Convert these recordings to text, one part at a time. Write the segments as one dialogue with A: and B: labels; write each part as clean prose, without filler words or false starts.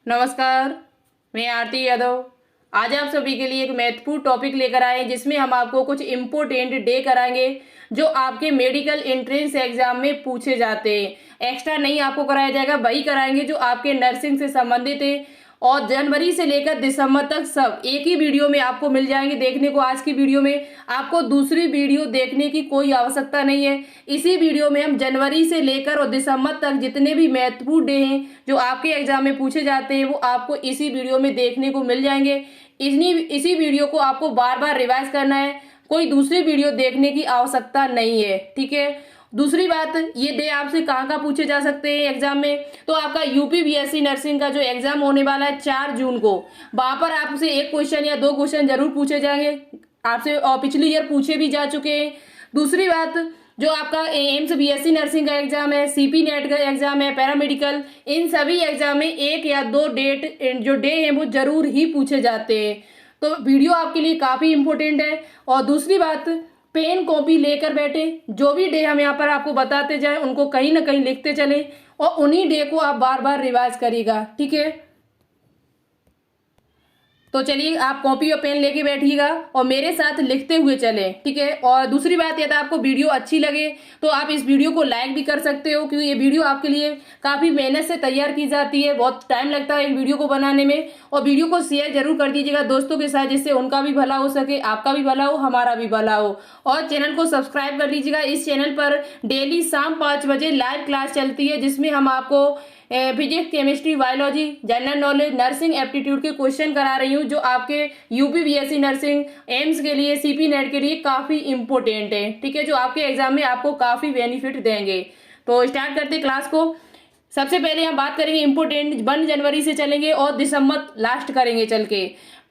A: नमस्कार, मैं आरती यादव। आज आप सभी के लिए एक महत्वपूर्ण टॉपिक लेकर आए हैं जिसमें हम आपको कुछ इम्पोर्टेंट डे कराएंगे जो आपके मेडिकल एंट्रेंस एग्जाम में पूछे जाते हैं। एक्स्ट्रा नहीं आपको कराया जाएगा, वही कराएंगे जो आपके नर्सिंग से संबंधित है। और जनवरी से लेकर दिसंबर तक सब एक ही वीडियो में आपको मिल जाएंगे देखने को। आज की वीडियो में आपको दूसरी वीडियो देखने की कोई आवश्यकता नहीं है। इसी वीडियो में हम जनवरी से लेकर और दिसंबर तक जितने भी महत्वपूर्ण डे हैं जो आपके एग्जाम में पूछे जाते हैं वो आपको इसी वीडियो में देखने को मिल जाएंगे। इसी वीडियो को आपको बार बार रिवाइज करना है, कोई दूसरी वीडियो देखने की आवश्यकता नहीं है, ठीक है। दूसरी बात, ये डे आपसे कहाँ पूछे जा सकते हैं एग्जाम में, तो आपका यूपी बीएससी नर्सिंग का जो एग्जाम होने वाला है 4 जून को, वहां पर आपसे एक क्वेश्चन या 2 क्वेश्चन जरूर पूछे जाएंगे आपसे, और पिछली ईयर पूछे भी जा चुके हैं। दूसरी बात, जो आपका एम्स बीएससी नर्सिंग का एग्जाम है, सीपी नेट का एग्जाम है, पैरामेडिकल, इन सभी एग्जाम में 1 या 2 डेट जो डे हैं वो जरूर ही पूछे जाते हैं। तो वीडियो आपके लिए काफी इंपॉर्टेंट है। और दूसरी बात, पेन कॉपी लेकर बैठे, जो भी डे हम यहाँ पर आपको बताते जाए उनको कहीं ना कहीं लिखते चले और उन्हीं डे को आप बार बार रिवाइज करिएगा, ठीक है। तो चलिए आप कॉपी और पेन लेके बैठिएगा और मेरे साथ लिखते हुए चलें, ठीक है। और दूसरी बात, यदि आपको वीडियो अच्छी लगे तो आप इस वीडियो को लाइक भी कर सकते हो, क्योंकि ये वीडियो आपके लिए काफ़ी मेहनत से तैयार की जाती है, बहुत टाइम लगता है एक वीडियो को बनाने में। और वीडियो को शेयर जरूर कर दीजिएगा दोस्तों के साथ, जिससे उनका भी भला हो सके, आपका भी भला हो, हमारा भी भला हो। और चैनल को सब्सक्राइब कर लीजिएगा। इस चैनल पर डेली शाम 5 बजे लाइव क्लास चलती है जिसमें हम आपको physics, chemistry, biology, general knowledge, nursing aptitude के क्वेश्चन करा रही हूँ जो आपके यूपी बीएससी नर्सिंग, एम्स के लिए, सीपी नेट के लिए काफ़ी इंपॉर्टेंट है, ठीक है, जो आपके एग्जाम में आपको काफ़ी बेनिफिट देंगे। तो स्टार्ट करते क्लास को। सबसे पहले हम बात करेंगे इंपॉर्टेंट, 1 जनवरी से चलेंगे और दिसंबर लास्ट करेंगे चल के।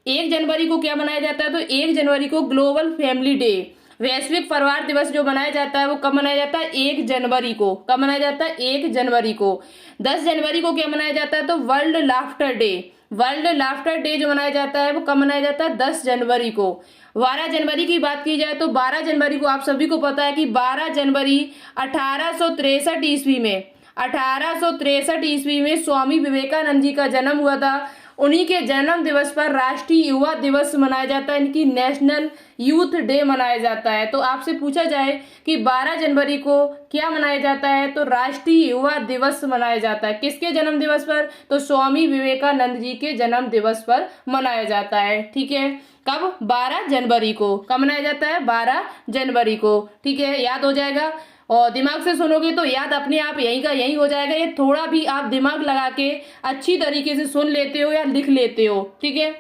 A: 1 जनवरी को क्या मनाया जाता है, तो 1 जनवरी को ग्लोबल फैमिली डे, वैश्विक परिवार दिवस जो मनाया जाता है वो कब मनाया जाता है, 1 जनवरी को। कब मनाया जाता है, 1 जनवरी को। 10 जनवरी को क्या मनाया जाता है, तो world laughter day. World laughter day जो मनाया जाता है वो कब मनाया जाता है, 10 जनवरी को। 12 जनवरी की बात की जाए तो 12 जनवरी को आप सभी को पता है कि 12 जनवरी 1863 ईस्वी में 1863 ईस्वी में स्वामी विवेकानंद जी का जन्म हुआ था। उन्हीं के जन्म दिवस पर राष्ट्रीय युवा दिवस मनाया जाता है, इनकी नेशनल यूथ डे मनाया जाता है। तो आपसे पूछा जाए कि 12 जनवरी को क्या मनाया जाता है, तो राष्ट्रीय युवा दिवस मनाया जाता है। किसके जन्म दिवस पर, तो स्वामी विवेकानंद जी के जन्म दिवस पर मनाया जाता है, ठीक है। कब, 12 जनवरी को। कब मनाया जाता है, 12 जनवरी को, ठीक है। याद हो जाएगा और दिमाग से सुनोगे तो याद अपने आप यहीं का यहीं हो जाएगा। ये थोड़ा भी आप दिमाग लगा के अच्छी तरीके से सुन लेते हो या लिख लेते हो, ठीक है।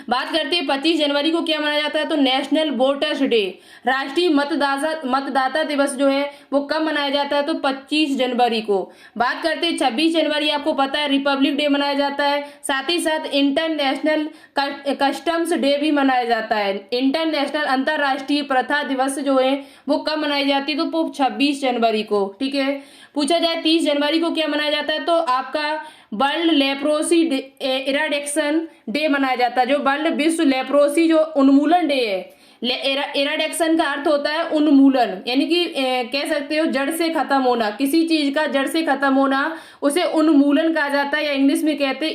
A: बात करते हैं 25 जनवरी को क्या मनाया जाता है, तो नेशनल वोटर्स डे, राष्ट्रीय मतदाता दिवस जो है वो कब मनाया जाता है, तो 25 जनवरी को। बात करते हैं 26 जनवरी, आपको पता है रिपब्लिक डे मनाया जाता है। साथ ही साथ इंटरनेशनल कस्टम्स डे भी मनाया जाता है। इंटरनेशनल अंतर्राष्ट्रीय प्रथा दिवस जो है वो कब मनाई जाती है, तो वो 26 जनवरी को, ठीक है। पूछा जाए 30 जनवरी को क्या मनाया जाता है, तो आपका वर्ल्ड लेप्रोसी इराडिक्शन डे मनाया जाता है। जो वर्ल्ड विश्व लेप्रोसी जो उन्मूलन डे है, इराडिक्शन का अर्थ होता है उन्मूलन, यानी कि कह सकते हो जड़ से खत्म होना, किसी चीज का जड़ से खत्म होना उसे उन्मूलन कहा जाता है, या इंग्लिश में कहते हैं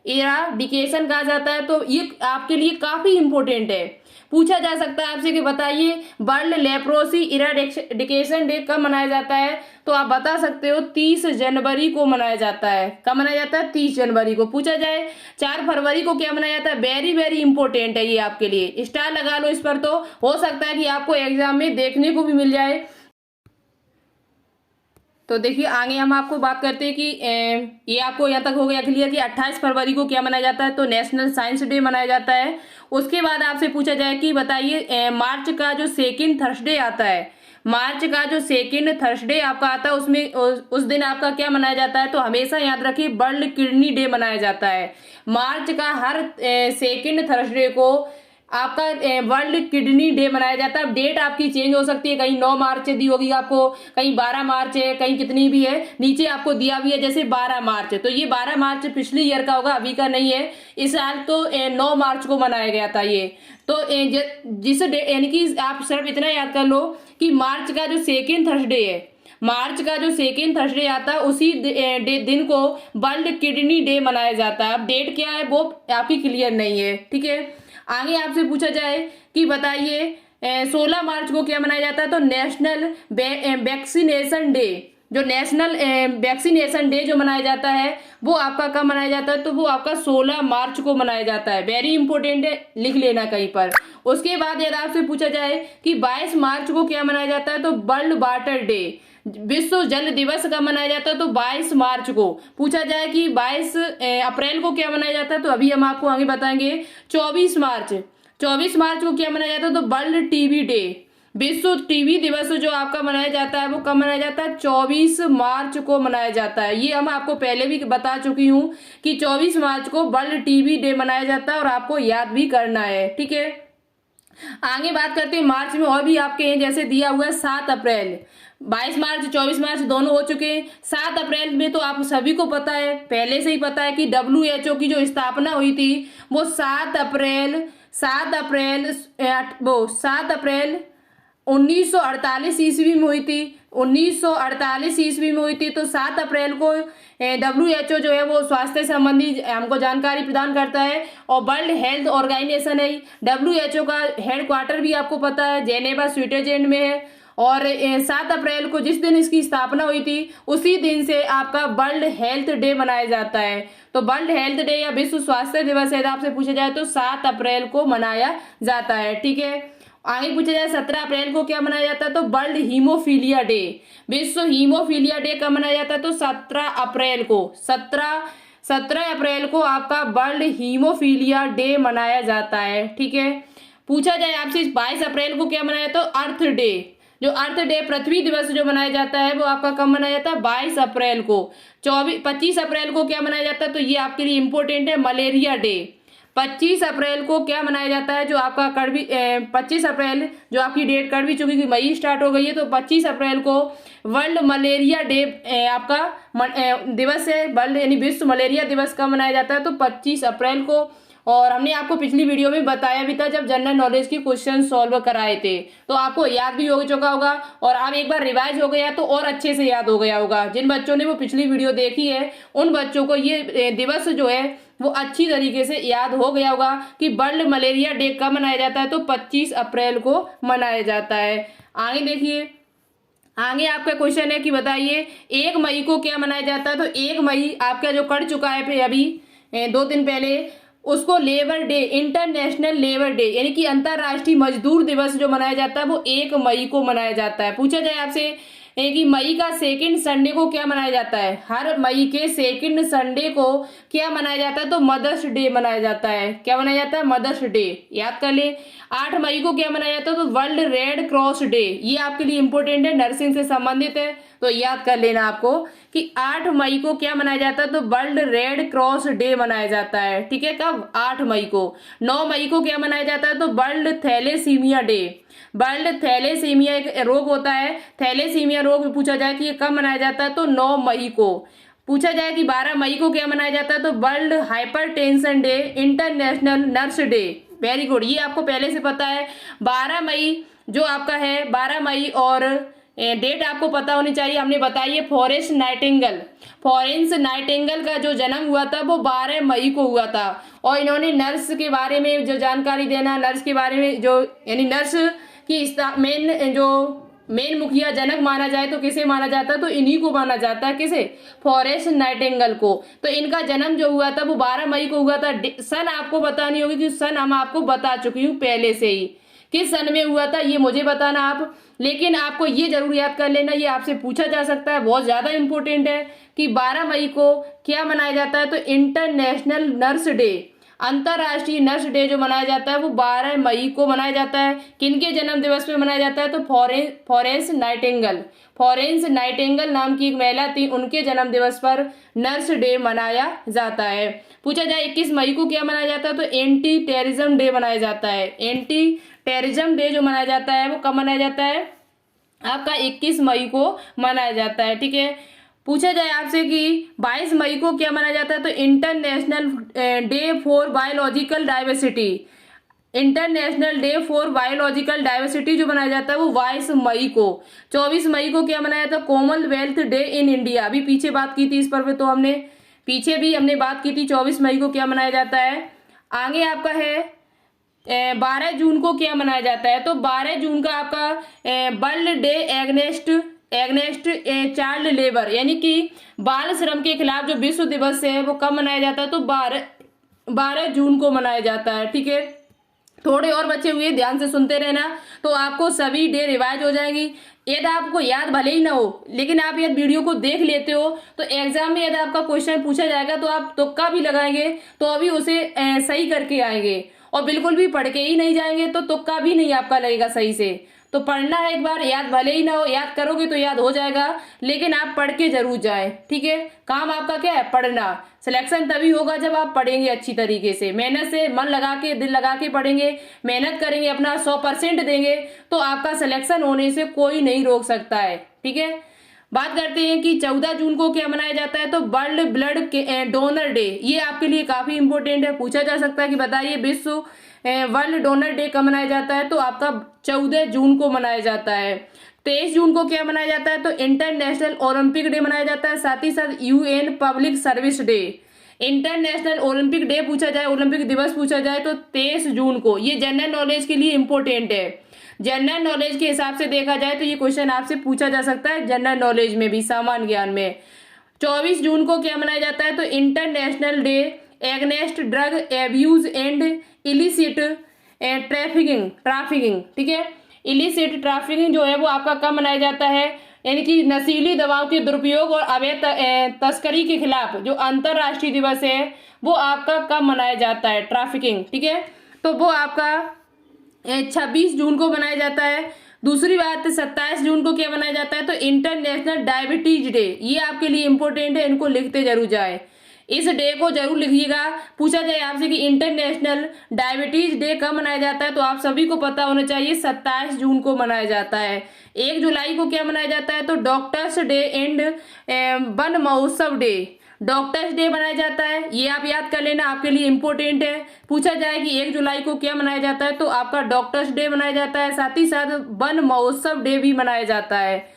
A: इराडिकेशन कहा जाता है। तो ये आपके लिए काफी इंपॉर्टेंट है। पूछा जा सकता है आपसे कि बताइए वर्ल्ड लेप्रोसी इराडिकेशन डे कब मनाया जाता है, तो आप बता सकते हो 30 जनवरी को मनाया जाता है। कब मनाया जाता है, 30 जनवरी को। पूछा जाए 4 फरवरी को क्या मनाया जाता है, वेरी वेरी इंपॉर्टेंट है ये आपके लिए, स्टार लगा लो इस पर, तो हो सकता है कि आपको एग्जाम में देखने को भी मिल जाए। तो देखिए आगे हम आपको बात करते हैं कि ये आपको यहाँ तक हो गया क्लियर कि 28 फरवरी को क्या मनाया जाता है, तो नेशनल साइंस डे मनाया जाता है। उसके बाद आपसे पूछा जाए कि बताइए मार्च का जो 2nd थर्सडे आता है, मार्च का जो 2nd थर्सडे आपका आता है उसमें उस दिन आपका क्या मनाया जाता है, तो हमेशा याद रखिए वर्ल्ड किडनी डे मनाया जाता है। मार्च का हर 2nd थर्सडे को आपका वर्ल्ड किडनी डे मनाया जाता है। डेट आपकी चेंज हो सकती है, कहीं 9 मार्च दी होगी आपको, कहीं 12 मार्च है, कहीं कितनी भी है, नीचे आपको दिया भी है जैसे 12 मार्च, तो ये 12 मार्च पिछली ईयर का होगा, अभी का नहीं है। इस साल तो 9 मार्च को मनाया गया था ये। तो जिस डे, यानी कि आप सिर्फ इतना याद कर लो कि मार्च का जो 2nd थर्सडे है, मार्च का जो सेकेंड थर्सडे आता है उसी दिन को वर्ल्ड किडनी डे मनाया जाता है। अब डेट क्या है वो आपकी क्लियर नहीं है, ठीक है। आगे आपसे पूछा जाए कि बताइए 16 मार्च को क्या मनाया जाता है, तो नेशनल वैक्सीनेशन डे। जो नेशनल वैक्सीनेशन डे जो मनाया जाता है वो आपका कब मनाया जाता है, तो वो आपका 16 मार्च को मनाया जाता है। वेरी इंपॉर्टेंट है, लिख लेना कहीं पर। उसके बाद यदि आपसे पूछा जाए कि 22 मार्च को क्या मनाया जाता है, तो वर्ल्ड वाटर डे, विश्व जल दिवस कब मनाया जाता है, तो 22 मार्च को। पूछा जाए कि 22 अप्रैल को क्या मनाया जाता है, तो अभी हम आपको आगे बताएंगे। 24 मार्च को क्या मनाया जाता है, तो वर्ल्ड टीबी डे, विश्व टीबी दिवस जो आपका मनाया जाता है वो कब मनाया जाता है, 24 मार्च को मनाया जाता है। ये हम आपको पहले भी बता चुकी हूँ कि 24 मार्च को वर्ल्ड टीबी डे मनाया जाता है और आपको याद भी करना है, ठीक है। आगे बात करते हैं मार्च में और भी आपके हैं, जैसे दिया हुआ है 7 अप्रैल। 22 मार्च 24 मार्च दोनों हो चुके हैं। 7 अप्रैल में तो आप सभी को पता है, पहले से ही पता है कि WHO की जो स्थापना हुई थी वो 7 अप्रैल 1948 ईस्वी में हुई थी। 1948 ईस्वी में हुई थी। तो 7 अप्रैल को WHO जो है वो स्वास्थ्य संबंधी हमको जानकारी प्रदान करता है। और वर्ल्ड हेल्थ ऑर्गेनाइजेशन है, WHO का हेडक्वार्टर भी आपको पता है जेनेवा स्विट्जरलैंड में है। और 7 अप्रैल को जिस दिन इसकी स्थापना हुई थी उसी दिन से आपका वर्ल्ड हेल्थ डे मनाया जाता है। तो वर्ल्ड हेल्थ डे या विश्व स्वास्थ्य दिवस यदि आपसे पूछा जाए तो 7 अप्रैल को मनाया जाता है, ठीक है। आगे पूछा जाए 17 अप्रैल को क्या मनाया जाता है, तो वर्ल्ड हीमोफीलिया डे, विश्व हीमोफीलिया डे कब मनाया जाता है, तो 17 अप्रैल को। 17 अप्रैल को आपका वर्ल्ड हीमोफीलिया डे मनाया जाता है, ठीक है। पूछा जाए आपसे 22 अप्रैल को क्या मनाया, तो अर्थ डे, जो अर्थ डे पृथ्वी दिवस जो मनाया जाता है वो आपका कब मनाया जाता है, 22 अप्रैल को। 25 अप्रैल को क्या मनाया जाता है, तो ये आपके लिए इंपॉर्टेंट है, मलेरिया डे। 25 अप्रैल को क्या मनाया जाता है, जो आपका 25 अप्रैल जो आपकी डेट कट भी चुकी, मई स्टार्ट हो गई है, तो 25 अप्रैल को वर्ल्ड मलेरिया डे आपका दिवस है। वर्ल्ड यानी विश्व मलेरिया दिवस कब मनाया जाता है, तो 25 अप्रैल को। और हमने आपको पिछली वीडियो में बताया भी था जब जनरल नॉलेज की क्वेश्चन सॉल्व कराए थे, तो आपको याद भी हो चुका होगा। और आप एक बार रिवाइज हो गया तो और अच्छे से याद हो गया होगा। जिन बच्चों ने वो पिछली वीडियो देखी है उन बच्चों को ये दिवस जो है वो अच्छी तरीके से याद हो गया होगा कि वर्ल्ड मलेरिया डे कब मनाया जाता है, तो 25 अप्रैल को मनाया जाता है। आगे देखिए, आगे आपका क्वेश्चन है कि बताइए 1 मई को क्या मनाया जाता है, तो 1 मई आपका जो कट चुका है फिर अभी 2 दिन पहले, उसको labour day, international labour day यानी कि अंतर्राष्ट्रीय मजदूर दिवस जो मनाया जाता है वो 1 मई को मनाया जाता है। पूछा जाए आपसे कि मई का सेकंड संडे को क्या मनाया जाता है, हर मई के सेकंड संडे को क्या मनाया जाता है, तो मदर्स डे मनाया जाता है। क्या मनाया जाता है, मदर्स डे, याद कर ले। 8 मई को क्या मनाया जाता है, तो वर्ल्ड रेड क्रॉस डे, ये आपके लिए इंपॉर्टेंट है, नर्सिंग से संबंधित है, तो याद कर लेना आपको कि 8 मई को क्या मनाया जाता है, तो वर्ल्ड रेड क्रॉस डे मनाया जाता है, ठीक है। कब, 8 मई को। 9 मई को क्या मनाया जाता है, तो world thalassemia day. World thalassemia एक रोग होता है, थैलेसीमिया रोग पूछा जाए कि ये कब मनाया जाता है, तो 9 मई को। पूछा जाए कि 12 मई को क्या मनाया जाता है, तो world hypertension day, international nurse day. Very good, ये आपको पहले से पता है। 12 मई जो आपका है, 12 मई और डेट आपको पता होनी चाहिए, हमने बताई है। फ्लोरेंस नाइटिंगेल का जो जन्म हुआ था वो 12 मई को हुआ था। और इन्होंने नर्स के बारे में जो जानकारी देना, नर्स के बारे में जो यानी नर्स की मेन मुखिया जनक माना जाए तो किसे माना जाता है, तो इन्हीं को माना जाता है, किसे, फ्लोरेंस नाइटिंगेल को। तो इनका जन्म जो हुआ था वो 12 मई को हुआ था। सन आपको बतानी होगी कि सन हम आपको बता चुकी हूँ पहले से ही, किस सन में हुआ था ये मुझे बताना आप। लेकिन आपको ये जरूर याद कर लेना, ये आपसे पूछा जा सकता है, बहुत ज्यादा इंपॉर्टेंट है कि 12 मई को क्या मनाया जाता है, तो इंटरनेशनल नर्स डे, अंतर्राष्ट्रीय नर्स डे जो मनाया जाता है वो 12 मई को मनाया जाता है। किनके जन्म दिवस में मनाया जाता है, तो फ्लोरेंस नाइटिंगेल नाम की एक महिला थी, उनके जन्म दिवस पर नर्स डे मनाया जाता है। पूछा जाए 21 मई को क्या मनाया जाता है, तो एंटी टेररिज्म डे मनाया जाता है। एंटी टेररिज्म डे जो मनाया जाता है वो कब मनाया जाता है, आपका 21 मई को मनाया जाता है, ठीक है। पूछा जाए आपसे कि 22 मई को क्या मनाया जाता है, तो international day for biological diversity, international day for biological diversity जो मनाया जाता है वो 22 मई को। 24 मई को क्या मनाया जाता है, कॉमनवेल्थ डे इन इंडिया। अभी पीछे बात की थी इस पर, तो हमने पीछे भी हमने बात की थी 24 मई को क्या मनाया जाता है। आगे आपका है 12 जून को क्या मनाया जाता है, तो 12 जून का आपका वर्ल्ड डे एगनेस्ट चाइल्ड लेबर, यानी कि बाल श्रम के खिलाफ जो विश्व दिवस है वो कब मनाया जाता है, तो 12 जून को मनाया जाता है। ठीक है, थोड़े और बचे हुए ध्यान से सुनते रहना, तो आपको सभी डे रिवाइज हो जाएंगी। यदि आपको याद भले ही ना हो, लेकिन आप यदि वीडियो को देख लेते हो तो एग्जाम में यदि आपका क्वेश्चन पूछा जाएगा तो आप तुक्का भी लगाएंगे तो अभी उसे सही करके आएंगे, और बिल्कुल भी पढ़ के ही नहीं जाएंगे तो तुक्का भी नहीं आपका लगेगा सही से। तो पढ़ना है एक बार, याद भले ही ना हो, याद करोगे तो याद हो जाएगा, लेकिन आप पढ़ के जरूर जाएं। ठीक है, काम आपका क्या है, पढ़ना। सिलेक्शन तभी होगा जब आप पढ़ेंगे अच्छी तरीके से, मेहनत से, मन लगा के, दिल लगा के पढ़ेंगे, मेहनत करेंगे, अपना 100% देंगे, तो आपका सिलेक्शन होने से कोई नहीं रोक सकता है। ठीक है, बात करते हैं कि 14 जून को क्या मनाया जाता है, तो वर्ल्ड ब्लड डोनर डे। ये आपके लिए काफी इंपॉर्टेंट है, पूछा जा सकता है कि बताइए विश्व वर्ल्ड डोनर डे कब मनाया जाता है, तो आपका 14 जून को मनाया जाता है। 23 जून को क्या मनाया जाता है, तो इंटरनेशनल ओलंपिक डे मनाया जाता है, साथ ही साथ UN public service day. International Olympic day पूछा जाए, ओलंपिक दिवस पूछा जाए तो 23 जून को। ये जनरल नॉलेज के लिए इंपॉर्टेंट है, जनरल नॉलेज के हिसाब से देखा जाए तो ये क्वेश्चन आपसे पूछा जा सकता है जनरल नॉलेज में भी, सामान्य ज्ञान में। 24 जून को क्या मनाया जाता है, तो international day against drug abuse and illicit trafficking. ठीक है, इलिसिट ट्रैफिकिंग जो है वो आपका कब मनाया जाता है, यानी कि नशीली दवाओं के दुरुपयोग और अवैध तस्करी के खिलाफ जो अंतरराष्ट्रीय दिवस है वो आपका कब मनाया जाता है, ट्रैफिकिंग। ठीक है, तो वो आपका 26 जून को मनाया जाता है। दूसरी बात, 27 जून को क्या मनाया जाता है, तो इंटरनेशनल डायबिटीज डे। ये आपके लिए इंपॉर्टेंट है, इनको लिखते जरूर जाए, इस डे को जरूर लिखिएगा। पूछा जाए आपसे कि इंटरनेशनल डायबिटीज डे कब मनाया जाता है, तो आप सभी को पता होना चाहिए 27 जून को मनाया जाता है। 1 जुलाई को क्या मनाया जाता है, तो डॉक्टर्स डे एंड वन महोत्सव डे। डॉक्टर्स डे मनाया जाता है, ये आप याद कर लेना, आपके लिए इंपॉर्टेंट है। पूछा जाए कि 1 जुलाई को क्या मनाया जाता है, तो आपका डॉक्टर्स डे मनाया जाता है, साथ ही साथ वन महोत्सव डे भी मनाया जाता है।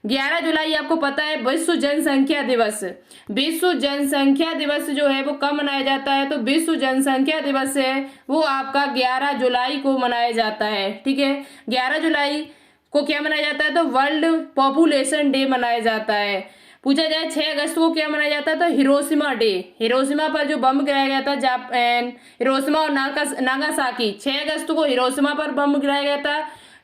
A: 11 जुलाई आपको पता है विश्व जनसंख्या दिवस। विश्व जनसंख्या दिवस जो है वो कब मनाया जाता है, तो विश्व जनसंख्या दिवस है वो आपका 11 जुलाई को मनाया जाता है। ठीक है, 11 जुलाई को क्या मनाया जाता है, तो वर्ल्ड पॉपुलेशन डे मनाया जाता है। पूछा जाए 6 अगस्त को क्या मनाया जाता है, तो हिरोशिमा डे। हिरोशिमा पर जो बम गिराया गया था, हिरोशिमा और नागासाकी, 6 अगस्त को हिरोशिमा पर बम गिराया गया था,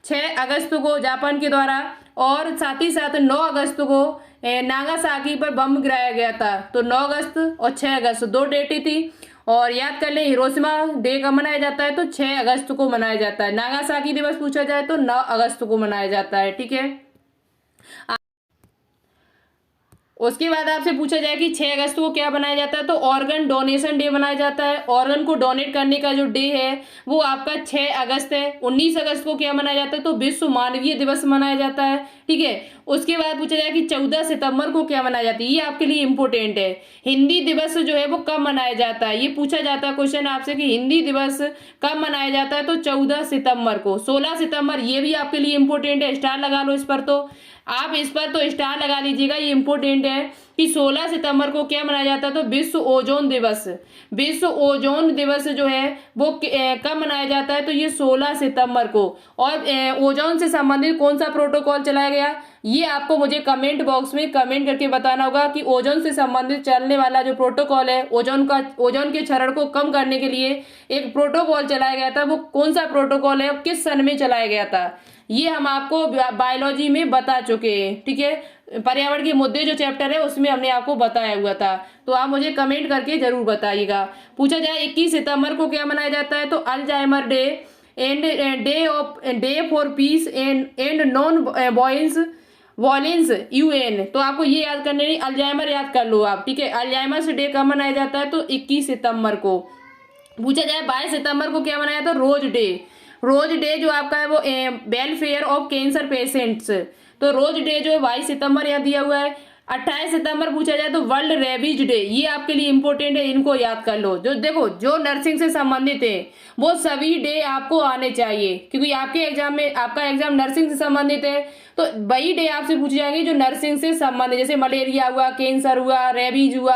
A: 6 अगस्त को जापान के द्वारा, और साथ ही साथ 9 अगस्त को नागासाकी पर बम गिराया गया था। तो 9 अगस्त और 6 अगस्त 2 डेट थी, और याद कर ले हिरोशिमा डे कब मनाया जाता है, तो 6 अगस्त को मनाया जाता है। नागासाकी दिवस पूछा जाए तो 9 अगस्त को मनाया जाता है। ठीक है, उसके बाद आपसे पूछा जाए कि 6 अगस्त को क्या बनाया जाता है, तो ऑर्गन डोनेशन डे मनाया जाता है। ऑर्गन को डोनेट करने का जो डे है वो आपका 6 अगस्त है। 19 अगस्त को क्या मनाया जाता है, तो विश्व मानवीय दिवस मनाया जाता है। ठीक है, उसके बाद पूछा जाए कि 14 सितंबर को क्या मनाया जाता है, ये आपके लिए इंपॉर्टेंट है। हिंदी दिवस जो है वो कब मनाया जाता है, ये पूछा जाता है क्वेश्चन आपसे कि हिंदी दिवस कब मनाया जाता है, तो 14 सितंबर को। 16 सितंबर, ये भी आपके लिए इंपॉर्टेंट है, स्टार लगा लो इस पर, तो आप इस पर तो स्टार लगा लीजिएगा, ये इंपॉर्टेंट है कि 16 सितंबर को क्या मनाया जाता है, तो विश्व ओजोन दिवस। विश्व ओजोन दिवस जो है वो कब मनाया जाता है, तो ये 16 सितंबर को। और ओजोन से संबंधित कौन सा प्रोटोकॉल चलाया गया, ये आपको मुझे कमेंट बॉक्स में कमेंट करके बताना होगा कि ओजोन से संबंधित चलने वाला जो प्रोटोकॉल है, ओजोन के क्षरण को कम करने के लिए एक प्रोटोकॉल चलाया गया था, वो कौन सा प्रोटोकॉल है और किस सन में चलाया गया था, ये हम आपको बायोलॉजी में बता चुके हैं। ठीक है, पर्यावरण के मुद्दे जो चैप्टर है उसमें हमने आपको बताया हुआ था, तो आप मुझे कमेंट करके जरूर बताइएगा। पूछा जाए 21 सितंबर को क्या मनाया जाता है, तो Alzheimer day and day for piece and non violence UN. तो आपको ये याद करने नहीं, अल्जाइमर याद कर लो आप। ठीक है, अल्जाइमर डे कब मनाया जाता है, तो 21 सितंबर को। पूछा जाए 22 सितंबर को क्या मनाया था, रोज डे। रोज डे जो आपका है वो वेलफेयर ऑफ कैंसर पेशेंट्स। तो रोज डे जो है 22 सितंबर यहाँ दिया हुआ है। 28 सितंबर पूछा जाए तो वर्ल्ड रेबीज डे, ये आपके लिए इंपॉर्टेंट है, इनको याद कर लो। जो देखो जो नर्सिंग से संबंधित है वो सभी डे आपको आने चाहिए, क्योंकि आपके एग्जाम में, आपका एग्जाम नर्सिंग से संबंधित है तो वही डे आपसे पूछे जाएंगे जो नर्सिंग से संबंधित, जैसे मलेरिया हुआ, कैंसर हुआ, रेबीज हुआ,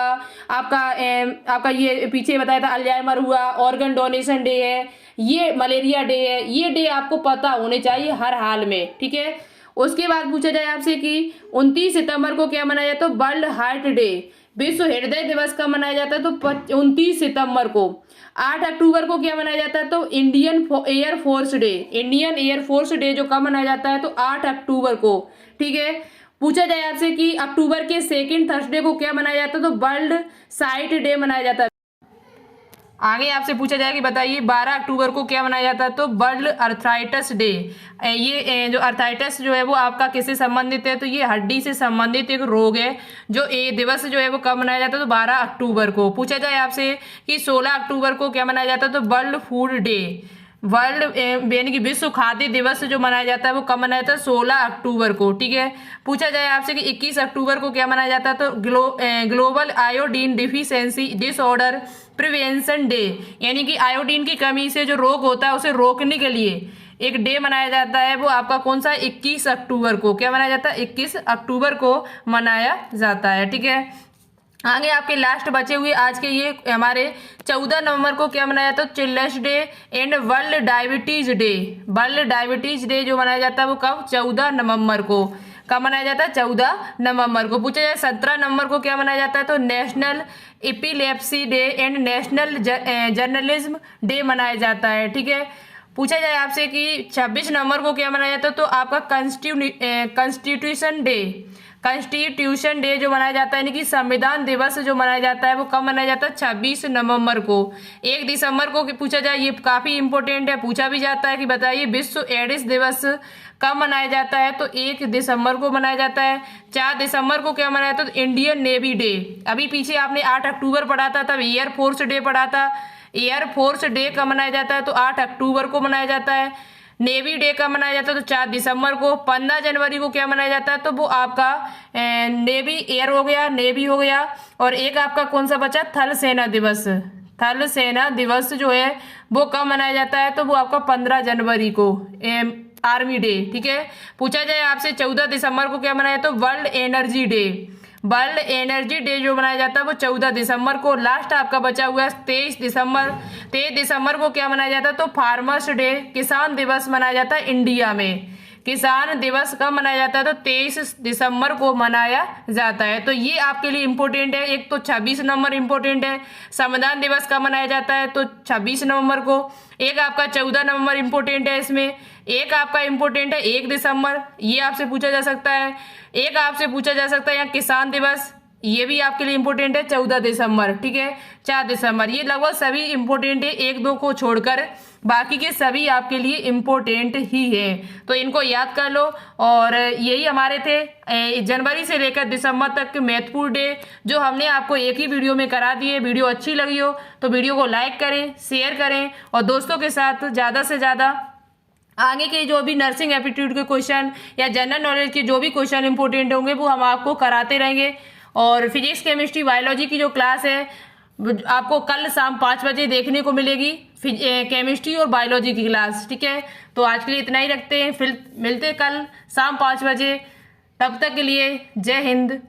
A: आपका ये पीछे बताया था अल्जाइमर हुआ, ऑर्गन डोनेशन डे है, ये मलेरिया डे है, ये डे आपको पता होने चाहिए हर हाल में, ठीक है। उसके बाद पूछा जाए आपसे कि 29 सितंबर को क्या मनाया जाता है, तो वर्ल्ड हार्ट डे, विश्व हृदय दिवस कब मनाया जाता है, तो 29 सितंबर को। 8 अक्टूबर को क्या मनाया जाता है, तो Indian air force day, Indian air force day जो कब मनाया जाता है, तो 8 अक्टूबर को, ठीक है। पूछा जाए आपसे कि अक्टूबर के सेकेंड थर्सडे को क्या मनाया जाता है, तो वर्ल्ड साइट डे मनाया जाता है। आगे आपसे पूछा जाए कि बताइए 12 अक्टूबर को क्या मनाया जाता है, तो वर्ल्ड अर्थराइटिस डे। ये जो अर्थराइटिस जो है वो आपका किससे संबंधित है, तो ये हड्डी से संबंधित एक रोग है। जो ये दिवस जो है वो कब मनाया जाता है, तो 12 अक्टूबर को। पूछा जाए आपसे कि 16 अक्टूबर को क्या मनाया जाता है, तो वर्ल्ड फूड डे, वर्ल्ड यानी कि विश्व खाद्य दिवस जो मनाया जाता है वो कब मनाया जाता है, 16 अक्टूबर को, ठीक है। पूछा जाए आपसे कि 21 अक्टूबर को क्या मनाया जाता है, तो global iodine deficiency disorder prevention day, यानी कि आयोडीन की कमी से जो रोग होता है उसे रोकने के लिए एक डे मनाया जाता है। वो आपका कौन सा, 21 अक्टूबर को क्या मनाया जाता है, 21 अक्टूबर को मनाया जाता है, ठीक है। आगे आपके लास्ट बचे हुए आज के ये हमारे 14 नवंबर को क्या मनाया जाता है, children's day and world diabetes day. World diabetes day जो मनाया जाता है वो कब, 14 नवंबर को। कब मनाया जाता है, 14 नवंबर को। पूछा जाए 17 नवंबर को क्या मनाया जाता है, तो national epilepsy day and national journalism day मनाया जाता है, ठीक है। पूछा जाए आपसे कि 26 नवंबर को क्या मनाया जाता है, तो आपका कॉन्स्टिट्यूशन डे जो मनाया जाता है, यानी कि संविधान दिवस जो मनाया जाता है वो कब मनाया जाता है, 26 नवंबर को। 1 दिसंबर को पूछा जाए, ये काफी इंपॉर्टेंट है, पूछा भी जाता है कि बताइए विश्व एड्स दिवस कब मनाया जाता है, तो 1 दिसंबर को मनाया जाता है। 4 दिसंबर को क्या मनाया जाता है, तो इंडियन नेवी डे। अभी पीछे आपने 8 अक्टूबर पढ़ा था, तब एयर फोर्स डे पढ़ा था। एयर फोर्स डे कब मनाया जाता है, तो 8 अक्टूबर को मनाया जाता है। नेवी डे कब मनाया जाता है, तो 4 दिसंबर को। 15 जनवरी को क्या मनाया जाता है, तो वो आपका नेवी एयर हो गया, नेवी हो गया। और एक आपका कौन सा बचा, थल सेना दिवस। थल सेना दिवस जो है वो कब मनाया जाता है, तो वो आपका 15 जनवरी को, आर्मी डे, ठीक है। पूछा जाए आपसे 14 दिसंबर को क्या मनाया, तो world energy day. World energy day जो मनाया जाता है वो 14 दिसंबर को। लास्ट आपका बचा हुआ है 23 दिसंबर। 23 दिसंबर को क्या मनाया जाता है, तो फार्मर्स डे, किसान दिवस मनाया जाता है इंडिया में। किसान दिवस कब मनाया जाता है, तो 23 दिसंबर को मनाया जाता है। तो ये आपके लिए इंपॉर्टेंट है। एक तो 26 नवंबर इंपॉर्टेंट है। संविधान दिवस कब मनाया जाता है, तो 26 नवंबर को। एक आपका 14 नवंबर इंपॉर्टेंट है इसमें। एक आपका इंपॉर्टेंट है 1 दिसंबर, ये आपसे पूछा जा सकता है। एक आपसे पूछा जा सकता है यहाँ किसान दिवस, ये भी आपके लिए इंपॉर्टेंट है 14 दिसंबर, ठीक है। 4 दिसंबर, ये लगभग सभी इंपॉर्टेंट है, 1-2 को छोड़कर बाकी के सभी आपके लिए इंपॉर्टेंट ही है। तो इनको याद कर लो। और यही हमारे थे जनवरी से लेकर दिसंबर तक के महत्वपूर्ण डे, जो हमने आपको एक ही वीडियो में करा दिए। वीडियो अच्छी लगी हो तो वीडियो को लाइक करें, शेयर करें और दोस्तों के साथ ज़्यादा से ज़्यादा आगे के जो भी नर्सिंग एप्टीट्यूड के क्वेश्चन या जनरल नॉलेज के जो भी क्वेश्चन इंपॉर्टेंट होंगे वो हम आपको कराते रहेंगे। और फिजिक्स, केमिस्ट्री, बायोलॉजी की जो क्लास है आपको कल शाम 5 बजे देखने को मिलेगी, केमिस्ट्री और बायोलॉजी की क्लास, ठीक है। तो आज के लिए इतना ही रखते हैं, फिर मिलते हैं कल शाम 5 बजे। तब तक के लिए जय हिंद।